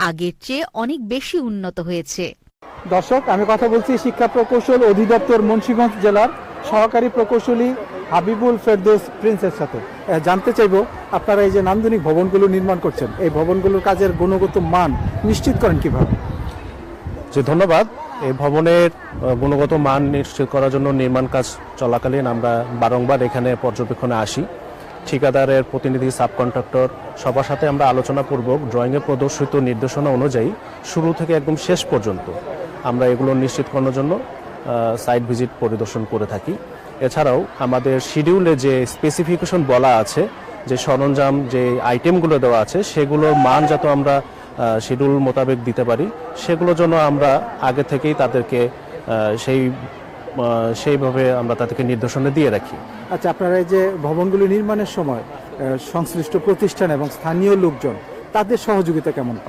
আগের চেয়ে অনেক বেশি উন্নত হয়েছে। দর্শক, আমি কথা বলছি শিক্ষা প্রকৌশল অধিদপ্তর মুন্সিগঞ্জ জেলার সহকারী প্রকৌশলী হাবিবুল ফেরদৌস প্রিন্সের সাথে। জানতে চাইবো, আপনারা এই যে নান্দনিক ভবনগুলো নির্মাণ করছেন, এই ভবনগুলোর কাজের গুণগত মান নিশ্চিত করেন কিভাবে? ধন্যবাদ। এই ভবনের গুণগত মান নিশ্চিত করার জন্য নির্মাণ কাজ চলাকালীন আমরা বারংবার এখানে পর্যবেক্ষণে আসি। ঠিকাদারের প্রতিনিধি, সাবকন্ট্রাক্টর সবার সাথে আমরা আলোচনাপূর্বক ড্রয়িংয়ে প্রদর্শিত নির্দেশনা অনুযায়ী শুরু থেকে একদম শেষ পর্যন্ত আমরা এগুলো নিশ্চিত করার জন্য সাইট ভিজিট পরিদর্শন করে থাকি। এছাড়াও আমাদের শিডিউলে যে স্পেসিফিকেশন বলা আছে, যে সরঞ্জাম, যে আইটেমগুলো দেওয়া আছে, সেগুলোর মান যাতে আমরা শিডিউল মোতাবেক দিতে পারি, সেগুলোর জন্য আমরা আগে থেকেই তাদেরকে সেইভাবে আমরা তাদেরকে নির্দেশনা দিয়ে রাখি। আচ্ছা, আপনারা এই যে ভবনগুলো নির্মাণের সময় সংশ্লিষ্ট প্রতিষ্ঠান এবং স্থানীয় লোকজন, তাদের সহযোগিতা কেমন পান?